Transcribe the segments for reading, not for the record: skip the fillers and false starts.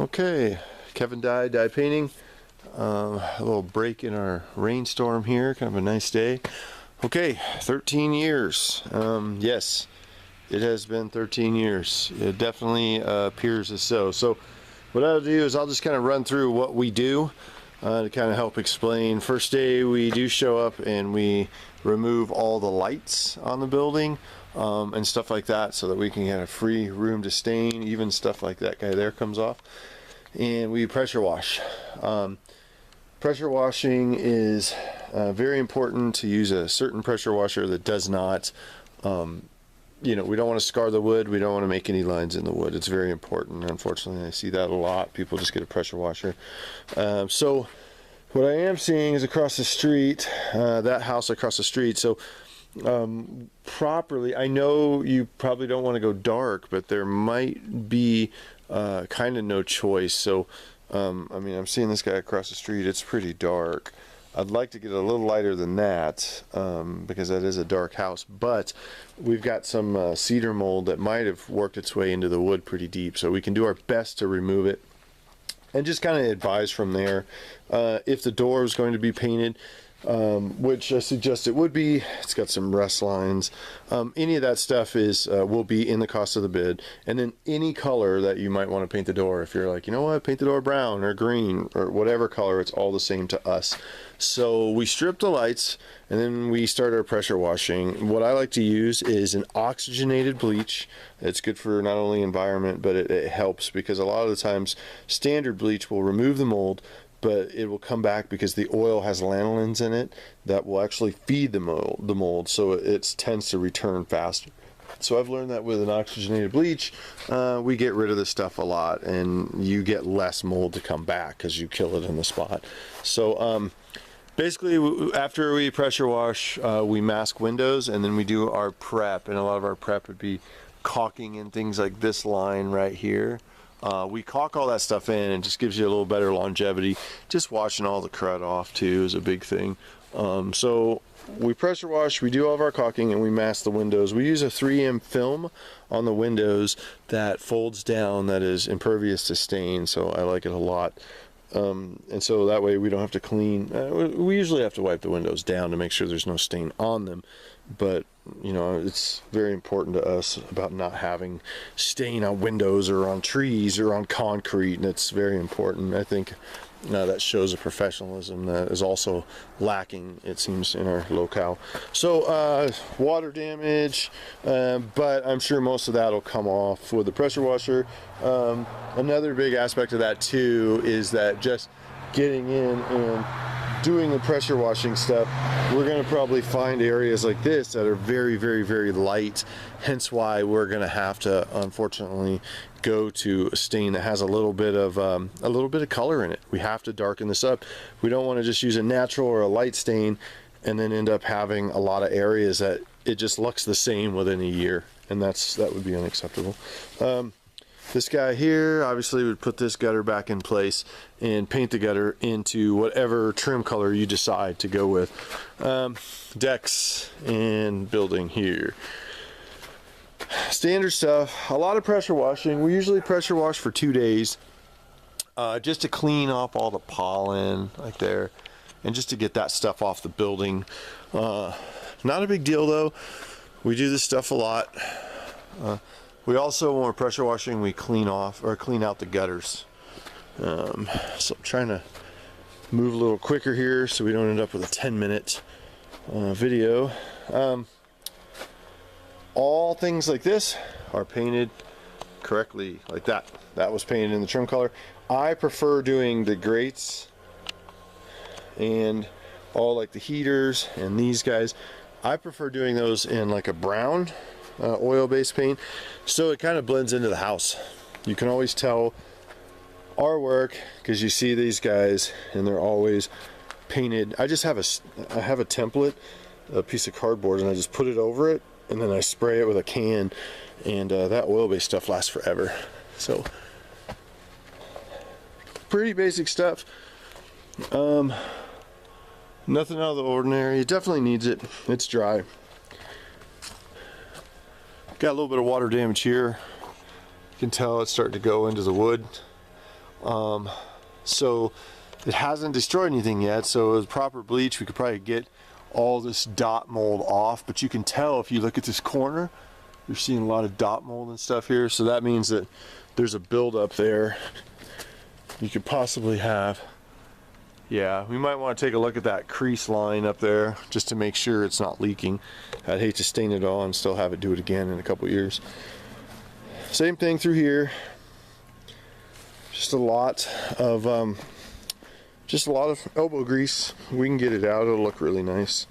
Okay, Kevin Dye painting. A little break in our rainstorm here, kind of a nice day. Okay, 13 years. Yes, it has been 13 years. It definitely appears as so. So what I'll do is I'll just kind of run through what we do to kind of help explain. First day we do show up and we remove all the lights on the building and stuff like that, so that we can get a free room to stain. Even stuff like that guy there comes off. And we pressure wash. Pressure washing is very important to use a certain pressure washer that does not, you know, we don't want to scar the wood. We don't want to make any lines in the wood. It's very important. Unfortunately, I see that a lot. People just get a pressure washer. So what I am seeing is across the street, that house across the street. So properly, I know you probably don't want to go dark, but there might be kind of no choice. So I mean, I'm seeing this guy across the street. It's pretty dark. I'd like to get a little lighter than that because that is a dark house, but we've got some cedar mold that might have worked its way into the wood pretty deep, so we can do our best to remove it and just kind of advise from there. If the door is going to be painted, which I suggest it would be, it's got some rust lines. Any of that stuff is will be in the cost of the bid. And then any color that you might want to paint the door, if you're like, you know what, paint the door brown or green or whatever color, it's all the same to us. So we strip the lights and then we start our pressure washing. What I like to use is an oxygenated bleach. It's good for not only environment, but it helps because a lot of the times standard bleach will remove the mold, but it will come back because the oil has lanolins in it that will actually feed the mold, so it tends to return faster. So I've learned that with an oxygenated bleach, we get rid of this stuff a lot, and you get less mold to come back because you kill it in the spot. So basically, after we pressure wash, we mask windows, and then we do our prep, and a lot of our prep would be caulking and things like this line right here. We caulk all that stuff in and just gives you a little better longevity. Just washing all the crud off too is a big thing. So we pressure wash, we do all of our caulking, and we mask the windows. We use a 3M film on the windows that folds down, that is impervious to stain, so I like it a lot. And so that way we don't have to clean. We usually have to wipe the windows down to make sure there's no stain on them, but you know, it's very important to us about not having stain on windows or on trees or on concrete, and it's very important. I think that shows a professionalism that is also lacking, it seems, in our locale. So water damage, but I'm sure most of that will come off with the pressure washer. Another big aspect of that too is that just getting in and doing the pressure washing stuff, we're going to probably find areas like this that are very, very, very light, hence why we're going to have to, unfortunately, go to a stain that has a little bit of color in it. We have to darken this up. We don't want to just use a natural or a light stain and then end up having a lot of areas that it just looks the same within a year, and that would be unacceptable. This guy here, obviously, would put this gutter back in place and paint the gutter into whatever trim color you decide to go with. Decks and building here. Standard stuff, a lot of pressure washing. We usually pressure wash for 2 days just to clean up all the pollen like there and just to get that stuff off the building. Not a big deal though. We do this stuff a lot. We also, when we're pressure washing, we clean out the gutters. So I'm trying to move a little quicker here so we don't end up with a 10-minute video. All things like this are painted correctly, like that. That was painted in the trim color. I prefer doing the grates and all like the heaters and these guys. I prefer doing those in like a brown oil-based paint, so it kind of blends into the house. You can always tell our work because you see these guys and they're always painted. I have a template, a piece of cardboard, and I just put it over it, and then I spray it with a can, and that oil-based stuff lasts forever. So pretty basic stuff. Nothing out of the ordinary. It definitely needs it. It's dry. Got a little bit of water damage here. You can tell it's starting to go into the wood. So it hasn't destroyed anything yet, so with proper bleach we could probably get all this dot mold off. But you can tell if you look at this corner, you're seeing a lot of dot mold and stuff here, so that means that there's a buildup there. You could possibly have, yeah, we might want to take a look at that crease line up there just to make sure it's not leaking. I'd hate to stain it all and still have it do it again in a couple years. Same thing through here. Just a lot of elbow grease. We can get it out, it'll look really nice.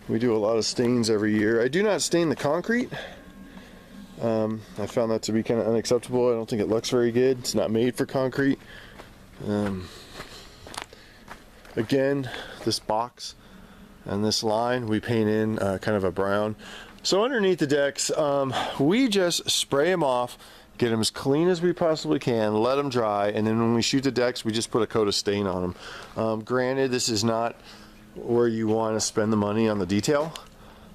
We do a lot of stains every year. I do not stain the concrete. I found that to be kind of unacceptable. I don't think it looks very good. It's not made for concrete. Again, this box and this line we paint in kind of a brown. So underneath the decks, we just spray them off, get them as clean as we possibly can, let them dry, and then when we shoot the decks, we just put a coat of stain on them. Granted, this is not where you want to spend the money on the detail,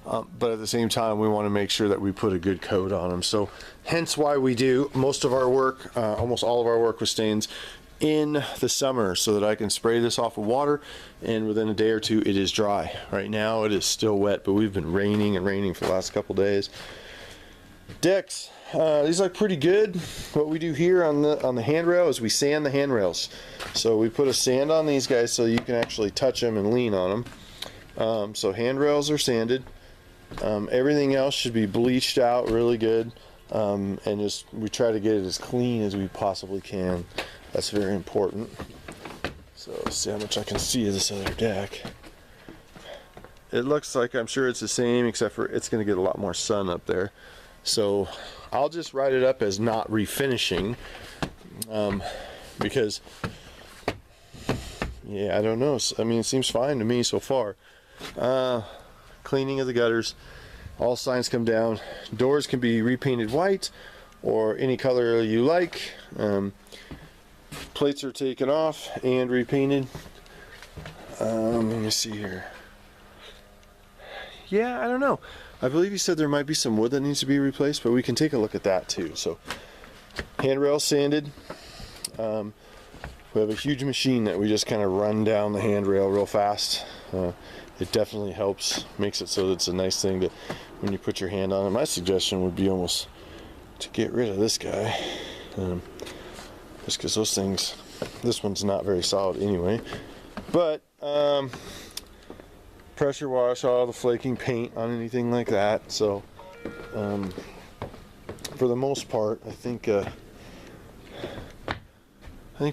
but at the same time, we want to make sure that we put a good coat on them. So hence why we do most of our work, almost all of our work with stains in the summer, so that I can spray this off with water and within a day or two it is dry. Right now it is still wet, but we've been raining and raining for the last couple days. Decks, these look pretty good. What we do here on the handrail is we sand the handrails. So we put a sand on these guys so you can actually touch them and lean on them. So handrails are sanded. Everything else should be bleached out really good, and just we try to get it as clean as we possibly can. That's very important. So let's see how much I can see of this other deck. It looks like, I'm sure it's the same, except for it's going to get a lot more sun up there. So I'll just write it up as not refinishing, because, yeah, I don't know. I mean, it seems fine to me so far. Cleaning of the gutters, all signs come down. Doors can be repainted white or any color you like. Plates are taken off and repainted. Let me see here. Yeah, I don't know. I believe he said there might be some wood that needs to be replaced, but we can take a look at that too. So, handrail sanded. We have a huge machine that we just kind of run down the handrail real fast. It definitely helps, makes it so that it's a nice thing to, when you put your hand on it. My suggestion would be almost to get rid of this guy. Just because those things, this one's not very solid anyway. But pressure wash all the flaking paint on anything like that. So for the most part, I think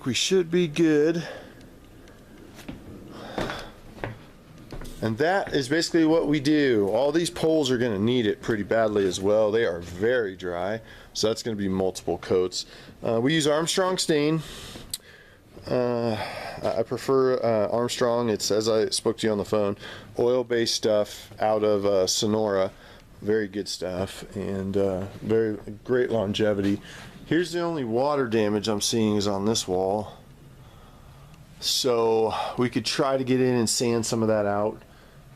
we should be good. And that is basically what we do. All these poles are going to need it pretty badly as well. They are very dry, so that's going to be multiple coats. We use Armstrong stain. I prefer Armstrong. It's, as I spoke to you on the phone, oil-based stuff out of Sonora. Very good stuff, and very great longevity. Here's the only water damage I'm seeing is on this wall. So we could try to get in and sand some of that out,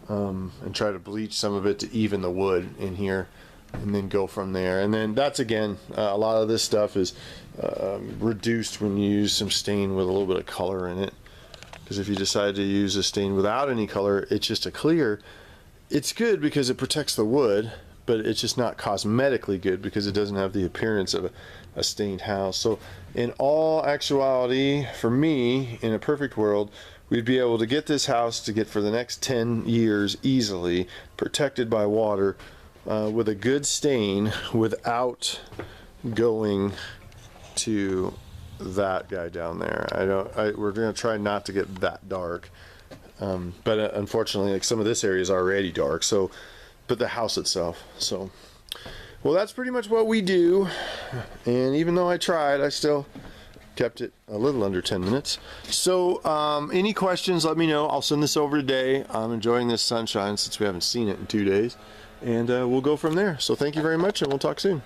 and try to bleach some of it to even the wood in here, and then go from there. And then that's, again, a lot of this stuff is reduced when you use some stain with a little bit of color in it, because if you decide to use a stain without any color, it's just a clear, it's good because it protects the wood, but it's just not cosmetically good because it doesn't have the appearance of a stained house. So in all actuality, for me, in a perfect world, we'd be able to get this house to get for the next 10 years easily protected by water with a good stain without going to that guy down there. We're going to try not to get that dark, but unfortunately, like, some of this area is already dark, so, but the house itself. So, well, that's pretty much what we do, and even though I tried, I still kept it a little under 10 minutes. So any questions, let me know. I'll send this over today. I'm enjoying this sunshine since we haven't seen it in 2 days, and we'll go from there. So thank you very much, and we'll talk soon.